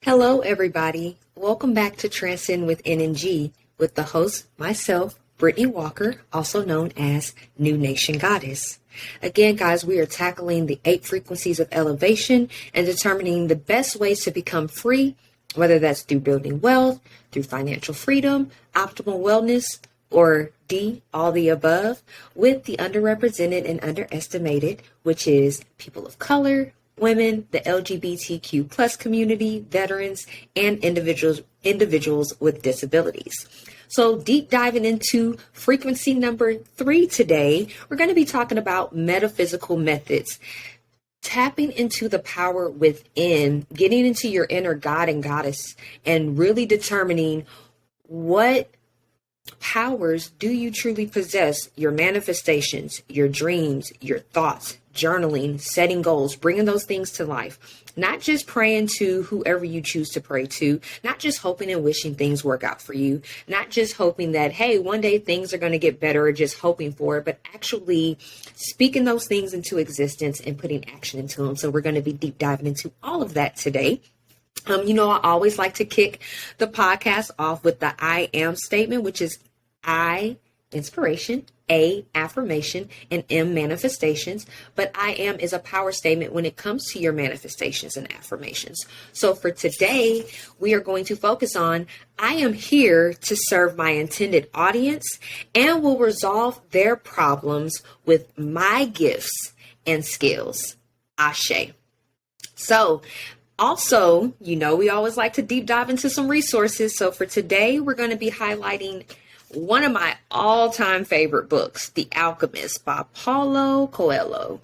Hello, everybody. Welcome back to Transcend with NNG with the host, myself, Brittany Walker, also known as New Nation Goddess. Again, guys, we are tackling the 8 frequencies of elevation and determining the best ways to become free, whether that's through building wealth, through financial freedom, optimal wellness, or D, all the above, with the underrepresented and underestimated, which is people of color, women, the LGBTQ plus community, veterans, and individuals with disabilities. So deep diving into frequency number 3 today, we're going to be talking about metaphysical methods. Tapping into the power within, getting into your inner God and goddess, and really determining what powers do you truly possess, your manifestations, your dreams, your thoughts, journaling, setting goals, bringing those things to life. Not just praying to whoever you choose to pray to, not just hoping and wishing things work out for you, not just hoping that, hey, one day things are going to get better or just hoping for it, but actually speaking those things into existence and putting action into them. So we're going to be deep diving into all of that today. I always like to kick the podcast off with the I am statement, which is I, inspiration, A, affirmation, and M, manifestations. But I am is a power statement when it comes to your manifestations and affirmations. So for today, we are going to focus on I am here to serve my intended audience and will resolve their problems with my gifts and skills. Ashe. So also, we always like to deep dive into some resources. So for today, we're going to be highlighting one of my all-time favorite books, The Alchemist by Paulo Coelho.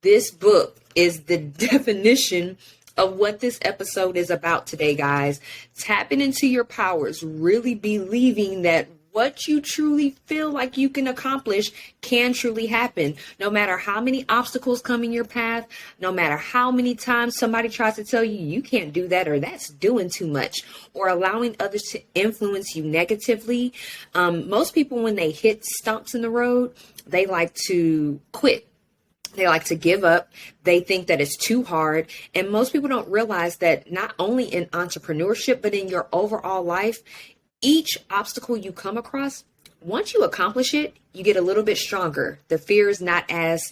This book is the definition of what this episode is about today, guys. Tapping into your powers, really believing that what you truly feel like you can accomplish can truly happen. No matter how many obstacles come in your path, no matter how many times somebody tries to tell you you can't do that or that's doing too much, or allowing others to influence you negatively. Most people, when they hit stumps in the road, they like to quit. They like to give up. They think that it's too hard. And most people don't realize that not only in entrepreneurship, but in your overall life, each obstacle you come across, once you accomplish it, you get a little bit stronger. The fear is not as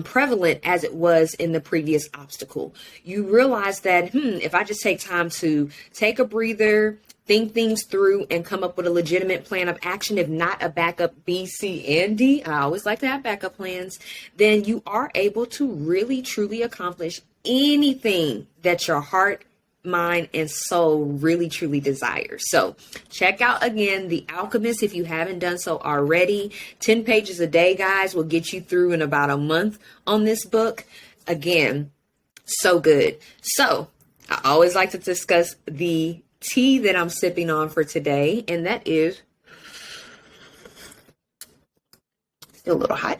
prevalent as it was in the previous obstacle. You realize that, if I just take time to take a breather, think things through, and come up with a legitimate plan of action, if not a backup B, C, and D, I always like to have backup plans, then you are able to really, truly accomplish anything that your heart, mind, and soul really truly desire. So check out again The Alchemist if you haven't done so already. 10 pages a day, guys, will get you through in about a month on this book. Again, so good. So I always like to discuss the tea that I'm sipping on for today, and that is still a little hot.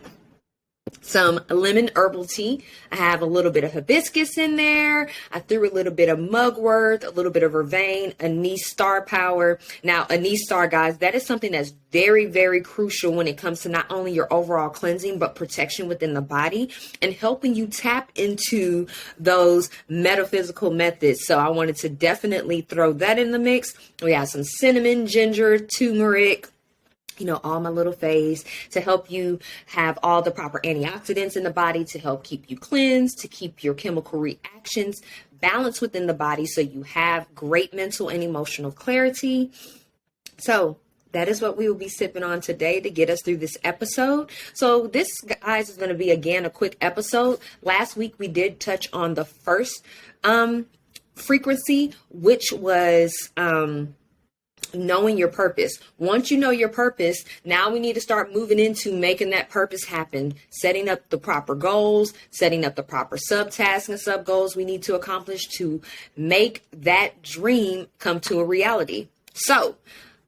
Some lemon herbal tea. I have a little bit of hibiscus in there. I threw a little bit of mugwort, a little bit of vervain, anise star power. Now, anise star, guys, that is something that's very, very crucial when it comes to not only your overall cleansing, but protection within the body and helping you tap into those metaphysical methods. So I wanted to definitely throw that in the mix. We have some cinnamon, ginger, turmeric, all my little faves to help you have all the proper antioxidants in the body to help keep you cleansed, to keep your chemical reactions balanced within the body so you have great mental and emotional clarity. So that is what we will be sipping on today to get us through this episode. So this, guys, is going to be, again, a quick episode. Last week, we did touch on the first frequency, which was knowing your purpose. Once you know your purpose, now we need to start moving into making that purpose happen, setting up the proper goals, setting up the proper subtasks and sub goals we need to accomplish to make that dream come to a reality. So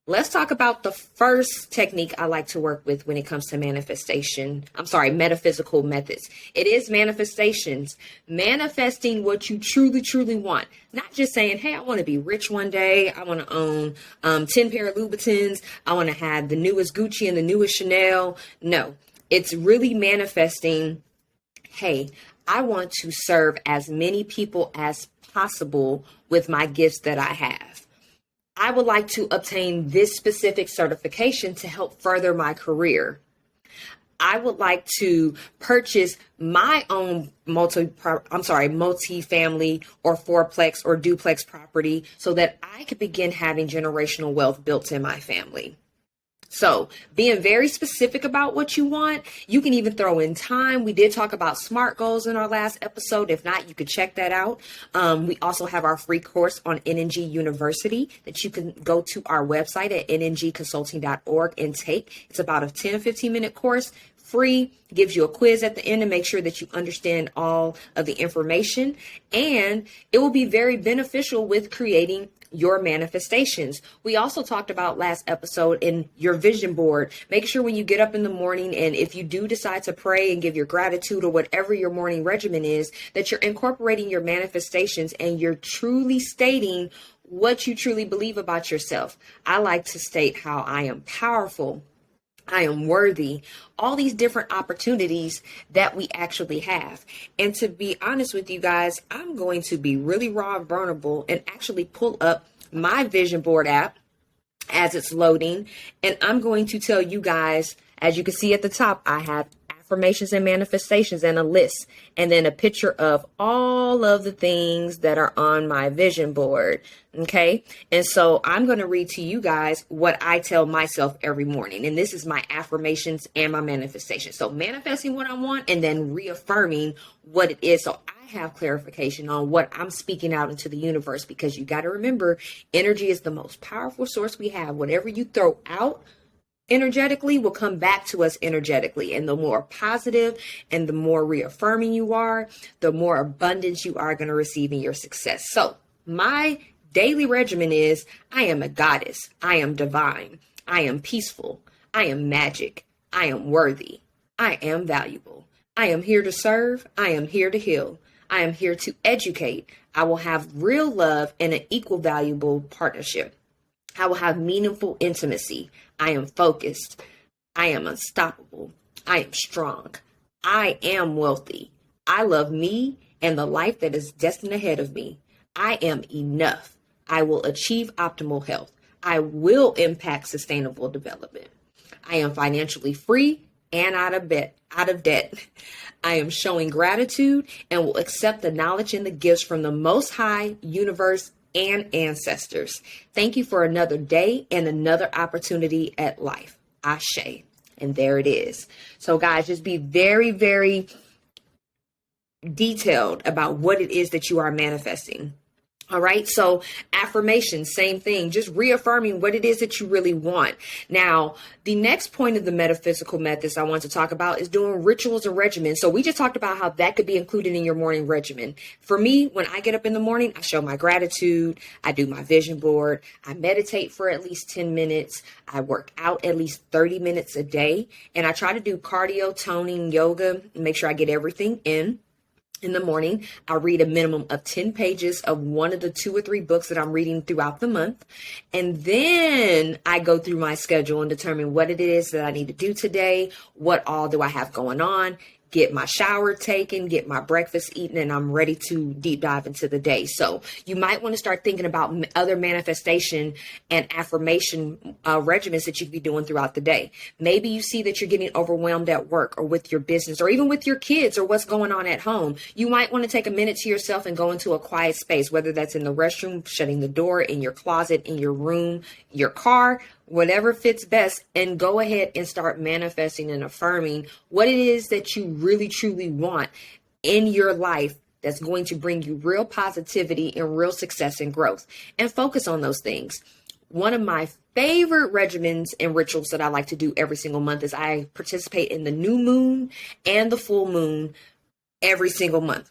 let's talk about the first technique I like to work with when it comes to metaphysical methods. It is manifestations, manifesting what you truly, truly want. Not just saying, hey, I want to be rich one day. I want to own 10 pair of Louboutins. I want to have the newest Gucci and the newest Chanel. No, it's really manifesting, hey, I want to serve as many people as possible with my gifts that I have. I would like to obtain this specific certification to help further my career. I would like to purchase my own multi-family or fourplex or duplex property so that I could begin having generational wealth built in my family. So being very specific about what you want, you can even throw in time. We did talk about SMART goals in our last episode. If not, you could check that out. We also have our free course on NNG University that you can go to our website at nngconsulting.org and take. It's about a 10 or 15 minute course, free, gives you a quiz at the end to make sure that you understand all of the information. And it will be very beneficial with creating your manifestations. We also talked about last episode in your vision board. Make sure when you get up in the morning, and if you do decide to pray and give your gratitude or whatever your morning regimen is, that you're incorporating your manifestations and you're truly stating what you truly believe about yourself. I like to state how I am powerful, I am worthy, all these different opportunities that we actually have. And to be honest with you guys, I'm going to be really raw and vulnerable and actually pull up my vision board app as it's loading. And I'm going to tell you guys, as you can see at the top, I have affirmations and manifestations and a list, and then a picture of all of the things that are on my vision board. Okay. And so I'm going to read to you guys what I tell myself every morning. And this is my affirmations and my manifestations. So manifesting what I want and then reaffirming what it is. So I have clarification on what I'm speaking out into the universe, because you got to remember, energy is the most powerful source we have. Whatever you throw out energetically will come back to us energetically. And the more positive and the more reaffirming you are, the more abundance you are going to receive in your success. So my daily regimen is: I am a goddess. I am divine. I am peaceful. I am magic. I am worthy. I am valuable. I am here to serve. I am here to heal. I am here to educate. I will have real love and an equal valuable partnership. I will have meaningful intimacy. I am focused. I am unstoppable. I am strong. I am wealthy. I love me and the life that is destined ahead of me. I am enough. I will achieve optimal health. I will impact sustainable development. I am financially free and out of debt. I am showing gratitude and will accept the knowledge and the gifts from the Most High, universe, and ancestors. Thank you for another day and another opportunity at life. Ashe. And there it is. So guys, just be very, very detailed about what it is that you are manifesting. All right. So affirmation, same thing, just reaffirming what it is that you really want. Now, the next point of the metaphysical methods I want to talk about is doing rituals and regimens. So we just talked about how that could be included in your morning regimen. For me, when I get up in the morning, I show my gratitude. I do my vision board. I meditate for at least 10 minutes. I work out at least 30 minutes a day. And I try to do cardio, toning, yoga, and make sure I get everything in. In the morning, I read a minimum of 10 pages of one of the 2 or 3 books that I'm reading throughout the month. And then I go through my schedule and determine what it is that I need to do today. What all do I have going on? Get my shower taken, get my breakfast eaten, and I'm ready to deep dive into the day. So you might want to start thinking about other manifestation and affirmation regimens that you could be doing throughout the day. Maybe you see that you're getting overwhelmed at work or with your business or even with your kids or what's going on at home. You might want to take a minute to yourself and go into a quiet space, whether that's in the restroom, shutting the door, in your closet, in your room, your car, whatever fits best, and go ahead and start manifesting and affirming what it is that you really truly want in your life that's going to bring you real positivity and real success and growth, and focus on those things. One of my favorite regimens and rituals that I like to do every single month is I participate in the new moon and the full moon every single month.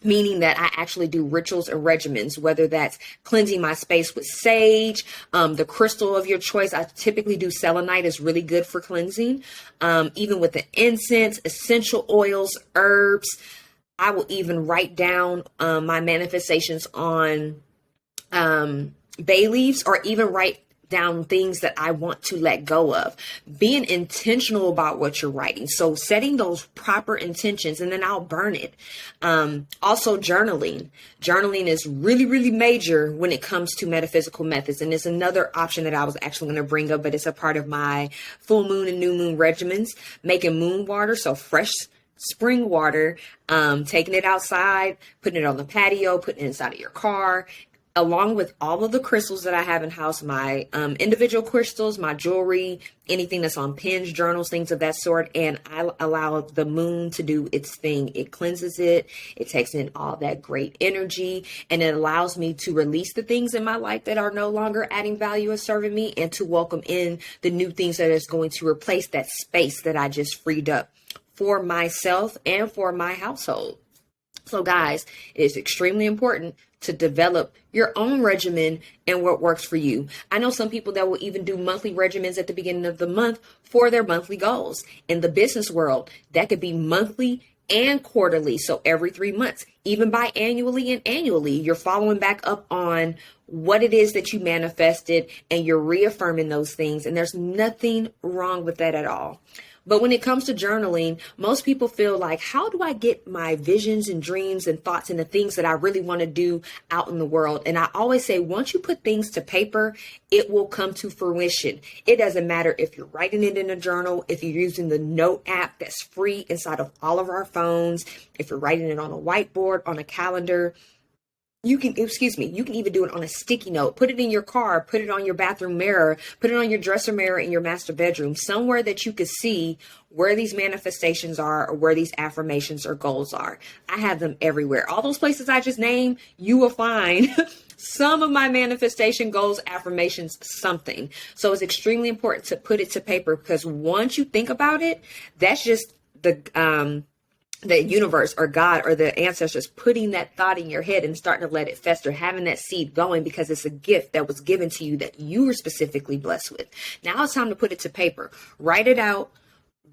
Meaning that I actually do rituals and regimens, whether that's cleansing my space with sage, the crystal of your choice. I typically do selenite, is really good for cleansing. Even with the incense, essential oils, herbs. I will even write down my manifestations on bay leaves, or even write down things that I want to let go of. Being intentional about what you're writing. So setting those proper intentions, and then I'll burn it. Also journaling. Journaling is really, really major when it comes to metaphysical methods. And it's another option that I was actually going to bring up, but it's a part of my full moon and new moon regimens. Making moon water, so fresh spring water, taking it outside, putting it on the patio, putting it inside of your car, along with all of the crystals that I have in house, my individual crystals, my jewelry, anything that's on pins, journals, things of that sort. And I allow the moon to do its thing. It cleanses it. It takes in all that great energy, and it allows me to release the things in my life that are no longer adding value or serving me, and to welcome in the new things that is going to replace that space that I just freed up for myself and for my household. So guys, it is extremely important to develop your own regimen and what works for you. I know some people that will even do monthly regimens at the beginning of the month for their monthly goals. In the business world, that could be monthly and quarterly. So every 3 months, even biannually and annually, you're following back up on what it is that you manifested, and you're reaffirming those things. And there's nothing wrong with that at all. But when it comes to journaling, most people feel like, how do I get my visions and dreams and thoughts and the things that I really want to do out in the world? And I always say, once you put things to paper, it will come to fruition. It doesn't matter if you're writing it in a journal, if you're using the note app that's free inside of all of our phones, if you're writing it on a whiteboard, on a calendar. You can even do it on a sticky note, put it in your car, put it on your bathroom mirror, put it on your dresser mirror in your master bedroom, somewhere that you could see where these manifestations are or where these affirmations or goals are. I have them everywhere. All those places I just named, you will find some of my manifestation goals, affirmations, something. So it's extremely important to put it to paper, because once you think about it, that's just the universe or God or the ancestors putting that thought in your head and starting to let it fester, having that seed going, because it's a gift that was given to you that you were specifically blessed with. Now it's time to put it to paper. Write it out.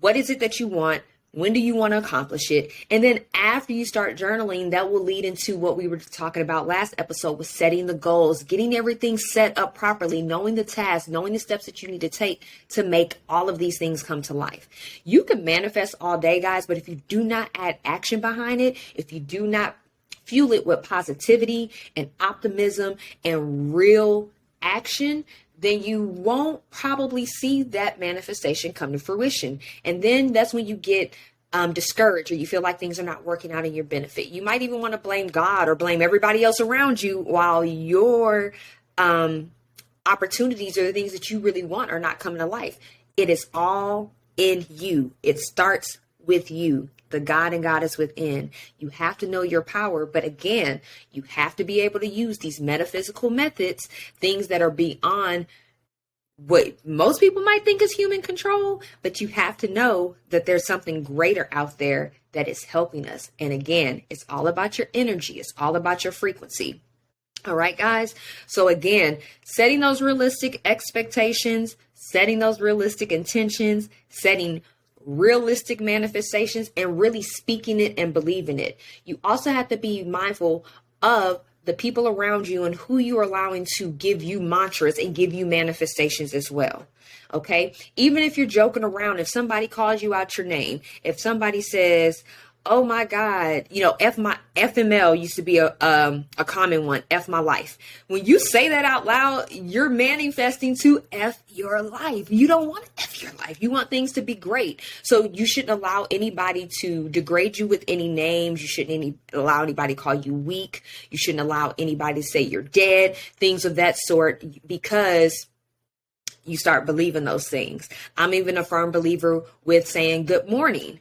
What is it that you want? When do you want to accomplish it? And then after you start journaling, that will lead into what we were talking about last episode, with setting the goals, getting everything set up properly, knowing the tasks, knowing the steps that you need to take to make all of these things come to life. You can manifest all day, guys, but if you do not add action behind it, if you do not fuel it with positivity and optimism and real action, then you won't probably see that manifestation come to fruition. And then that's when you get discouraged, or you feel like things are not working out in your benefit. You might even want to blame God or blame everybody else around you, while your opportunities or the things that you really want are not coming to life. It is all in you. It starts with you. The God and Goddess within. You have to know your power. But again, you have to be able to use these metaphysical methods, things that are beyond what most people might think is human control. But you have to know that there's something greater out there that is helping us. And again, it's all about your energy. It's all about your frequency. All right, guys. So again, setting those realistic expectations, setting those realistic intentions, setting realistic manifestations, and really speaking it and believing it. You also have to be mindful of the people around you and who you are allowing to give you mantras and give you manifestations as well. Okay. Even if you're joking around, if somebody calls you out your name, if somebody says, oh my God, FML used to be a common one. F my life. When you say that out loud, you're manifesting to F your life. You don't want to F your life. You want things to be great. So you shouldn't allow anybody to degrade you with any names. You shouldn't allow anybody to call you weak. You shouldn't allow anybody to say you're dead, things of that sort, because you start believing those things. I'm even a firm believer with saying good morning.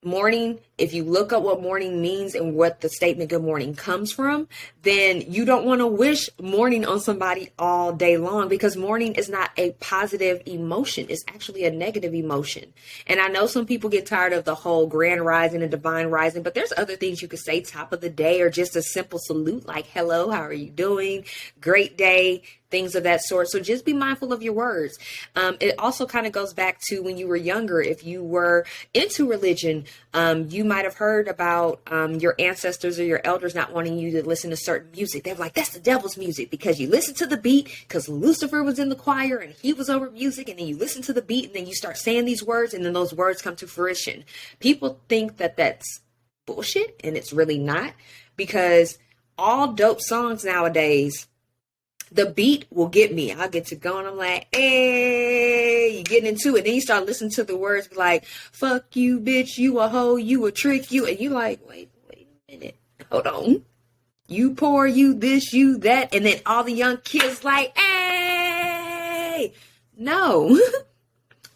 Morning, if you look up what morning means and what the statement good morning comes from, then you don't want to wish morning on somebody all day long, because morning is not a positive emotion. It's actually a negative emotion. And I know some people get tired of the whole grand rising and divine rising, but there's other things you could say, top of the day, or just a simple salute like, hello, how are you doing? Great day. Things of that sort. So just be mindful of your words. It also kind of goes back to when you were younger. If you were into religion, you might have heard about your ancestors or your elders not wanting you to listen to certain music. They're like, that's the devil's music, because you listen to the beat, because Lucifer was in the choir and he was over music, and then you listen to the beat and then you start saying these words and then those words come to fruition. People think that that's bullshit, and it's really not, because all dope songs nowadays, the beat will get me. I'll get to going. I'm like, hey, you getting into it. Then you start listening to the words like, fuck you, bitch, you a hoe, you a trick, you. And you like, wait a minute. Hold on. You poor, you this, you that. And then all the young kids like, hey, no.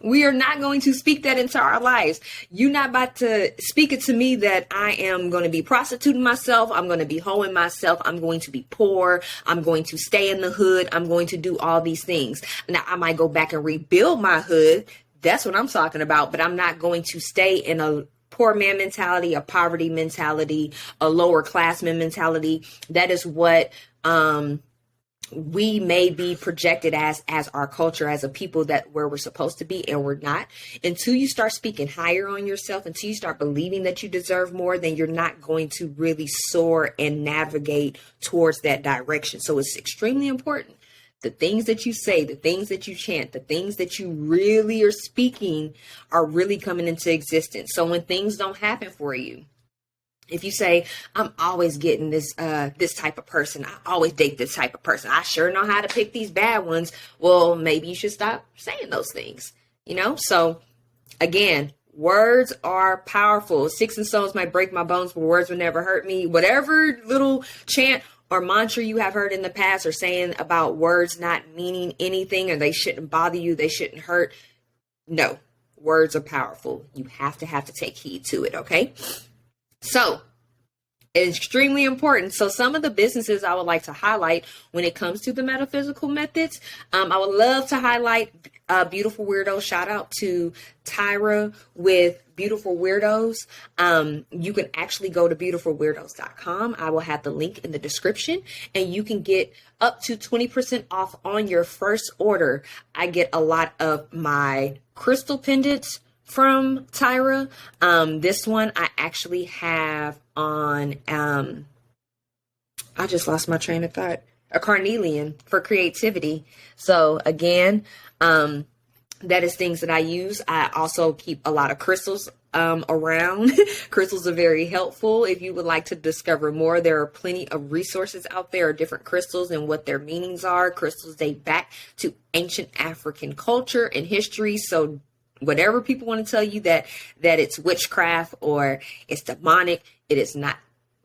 We are not going to speak that into our lives. You're not about to speak it to me that I am going to be prostituting myself. I'm going to be hoeing myself. I'm going to be poor. I'm going to stay in the hood. I'm going to do all these things. Now, I might go back and rebuild my hood. That's what I'm talking about. But I'm not going to stay in a poor man mentality, a poverty mentality, a lower classman mentality. That is what we may be projected as our culture, as a people, that where we're supposed to be, and we're not. Until you start speaking higher on yourself, until you start believing that you deserve more, then you're not going to really soar and navigate towards that direction. So it's extremely important. The things that you say, the things that you chant, the things that you really are speaking are really coming into existence. So when things don't happen for you, if you say, I'm always getting this type of person, I always date this type of person, I sure know how to pick these bad ones, well, maybe you should stop saying those things, So again, words are powerful. Sticks and stones might break my bones, but words will never hurt me. Whatever little chant or mantra you have heard in the past, or saying about words not meaning anything, or they shouldn't bother you, they shouldn't hurt. No, words are powerful. You have to take heed to it, okay? So it's extremely important. So some of the businesses I would like to highlight when it comes to the metaphysical methods, I would love to highlight Beautiful Weirdos. Shout out to Tyra with Beautiful Weirdos. You can actually go to beautifulweirdos.com. I will have the link in the description, and you can get up to 20% off on your first order. I get a lot of my crystal pendants from Tyra. This one I actually have on, I just lost my train of thought, a carnelian for creativity. So again, that is things that I use. I also keep a lot of crystals around. Crystals are very helpful. If you would like to discover more, there are plenty of resources out there of different crystals and what their meanings are. Crystals date back to ancient African culture and history. So whatever people want to tell you that it's witchcraft or it's demonic, it is not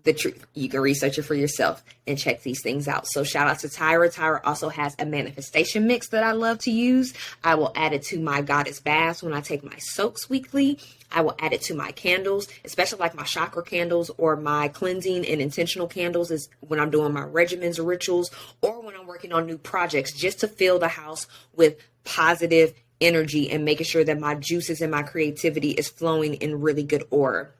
the truth. You can research it for yourself and check these things out. So shout out to Tyra. Tyra also has a manifestation mix that I love to use. I will add it to my goddess baths when I take my soaks weekly. I will add it to my candles, especially like my chakra candles or my cleansing and intentional candles, is when I'm doing my regimens or rituals, or when I'm working on new projects, just to fill the house with positive energy and making sure that my juices and my creativity is flowing in really good order.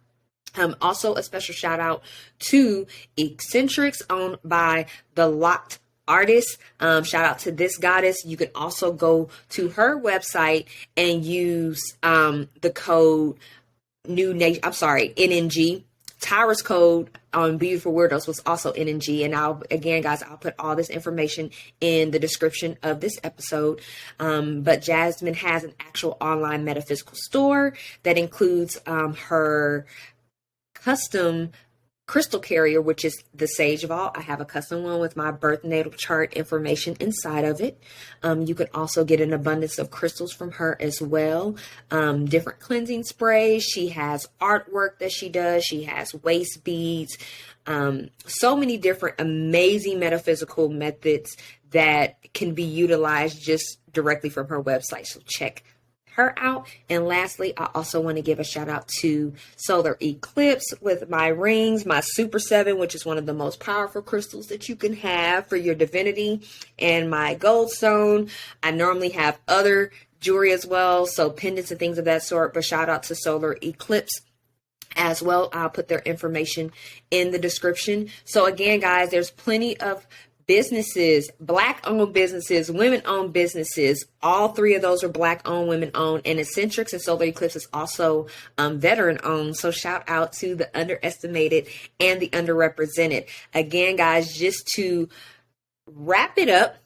Also a special shout out to Eccentrics, owned by the Locked Artist. Shout out to this goddess. You can also go to her website and use the code NNG. Tyra's code on Beautiful Weirdos was also NNG. And I'll put all this information in the description of this episode. But Jasmine has an actual online metaphysical store that includes her custom crystal carrier, which is the Sage of All. I have a custom one with my birth natal chart information inside of it. You can also get an abundance of crystals from her as well. Different cleansing sprays. She has artwork that she does. She has waist beads. So many different amazing metaphysical methods that can be utilized just directly from her website. So check her out. And lastly, I also want to give a shout out to Solar Eclipse with my rings, my Super 7, which is one of the most powerful crystals that you can have for your divinity, and my Goldstone. I normally have other jewelry as well, so pendants and things of that sort, but shout out to Solar Eclipse as well. I'll put their information in the description. So again, guys, there's plenty of businesses, Black-owned businesses, women-owned businesses. All three of those are Black-owned, women-owned, and Eccentrics and Solar Eclipse is also veteran-owned. So shout out to the underestimated and the underrepresented. Again, guys, just to wrap it up,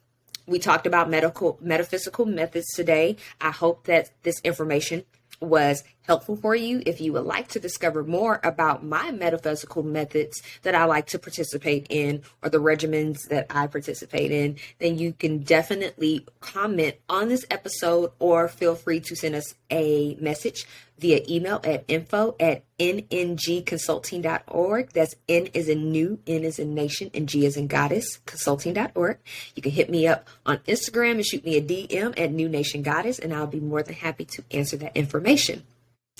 we talked about metaphysical methods today. I hope that this information was helpful for you. If you would like to discover more about my metaphysical methods that I like to participate in, or the regimens that I participate in, then you can definitely comment on this episode or feel free to send us a message via email at info@nngconsulting.org. That's N as in new, N as in nation, and G as in goddess, consulting.org. You can hit me up on Instagram and shoot me a DM at New Nation Goddess, and I'll be more than happy to answer that information.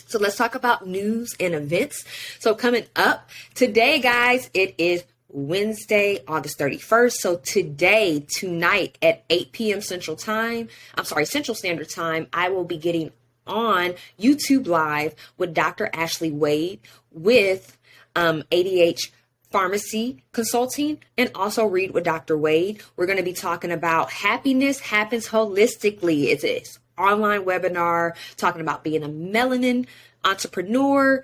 So let's talk about news and events. So coming up today, guys, it is Wednesday, August 31st. So tonight at 8 p.m. Central Standard Time, I will be getting on YouTube Live with Dr. Ashley Wade with ADH Pharmacy Consulting, and also Read with Dr. Wade. We're going to be talking about happiness happens holistically. It's an online webinar talking about being a melanin entrepreneur,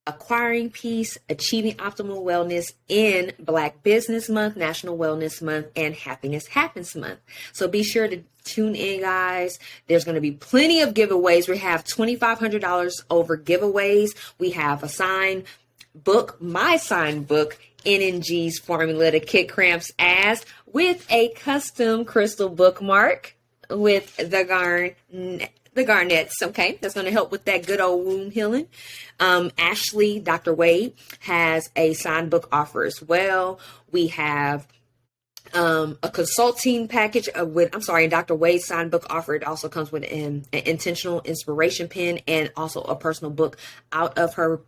acquiring peace, achieving optimal wellness in Black Business Month, National Wellness Month, and Happiness Happens Month. So be sure to tune in, guys. There's going to be plenty of giveaways. We have $2,500 over giveaways. We have a signed book, my signed book, NNG's Formula to Kick Cramps Ass, with a custom crystal bookmark with the garnets. Okay, that's going to help with that good old wound healing. Ashley, Dr. Wade, has a signed book offer as well. We have a consulting package Dr. Wade's signed book offer. It also comes with an intentional inspiration pen and also a personal book out of her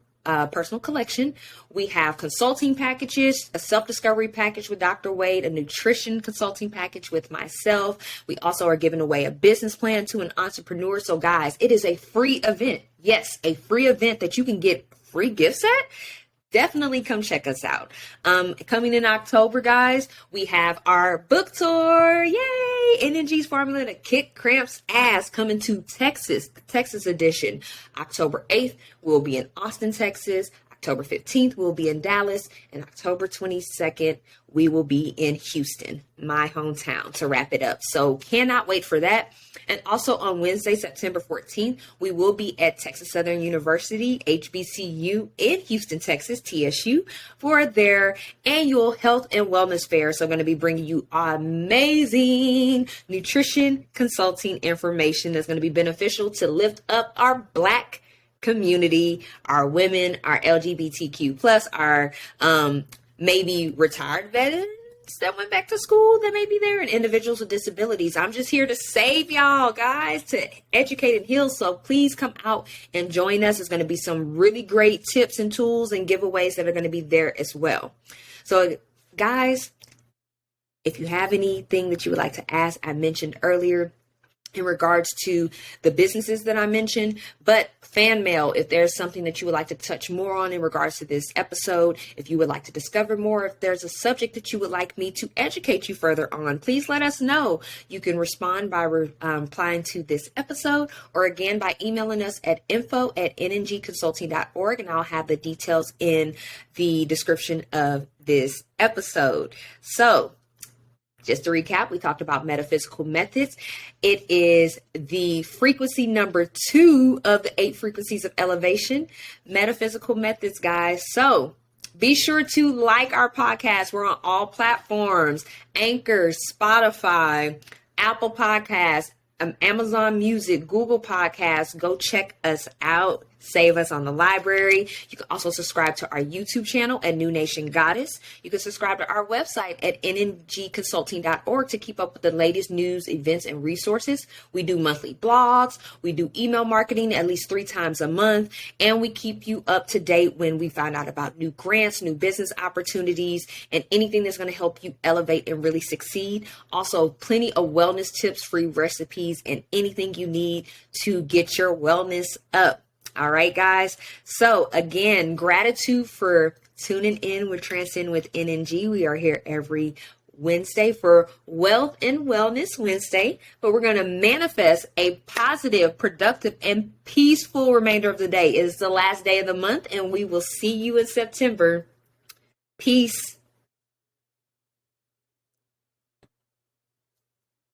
personal collection. We have consulting packages, a self-discovery package with Dr. Wade, a nutrition consulting package with myself. We also are giving away a business plan to an entrepreneur. So guys, it is a free event. Yes, a free event that you can get free gifts at. Definitely come check us out. Coming in October, guys, we have our book tour. Yay! NNG's Formula to Kick Cramps Ass, coming to Texas, the Texas edition. October 8th, we'll be in Austin, Texas. October 15th, we'll be in Dallas. And October 22nd, we will be in Houston, my hometown, to wrap it up. So cannot wait for that. And also on Wednesday, September 14th, we will be at Texas Southern University, HBCU in Houston, Texas, TSU, for their annual health and wellness fair. So I'm going to be bringing you amazing nutrition consulting information that's going to be beneficial to lift up our Black community, our women, our LGBTQ plus, our maybe retired veterans that went back to school that may be there, and individuals with disabilities. I'm just here to save y'all, guys, to educate and heal. So please come out and join us. There's going to be some really great tips and tools and giveaways that are going to be there as well. So guys, if you have anything that you would like to ask, I mentioned earlier in regards to the businesses that I mentioned, but fan mail, if there's something that you would like to touch more on in regards to this episode, if you would like to discover more, if there's a subject that you would like me to educate you further on, please let us know. You can respond by replying to this episode, or again by emailing us at info@nngconsulting.org, and I'll have the details in the description of this episode. So just to recap, we talked about metaphysical methods. It is the frequency number 2 of the 8 frequencies of elevation. Metaphysical methods, guys. So be sure to like our podcast. We're on all platforms: Anchor, Spotify, Apple Podcasts, Amazon Music, Google Podcasts. Go check us out. Save us on the library. You can also subscribe to our YouTube channel at New Nation Goddess. You can subscribe to our website at nngconsulting.org to keep up with the latest news, events, and resources. We do monthly blogs. We do email marketing at least 3 times a month. And we keep you up to date when we find out about new grants, new business opportunities, and anything that's going to help you elevate and really succeed. Also, plenty of wellness tips, free recipes, and anything you need to get your wellness up. All right, guys. So again, gratitude for tuning in with Transcend with NNG. We are here every Wednesday for Wealth and Wellness Wednesday, but we're going to manifest a positive, productive, and peaceful remainder of the day. It is the last day of the month, and we will see you in September. Peace.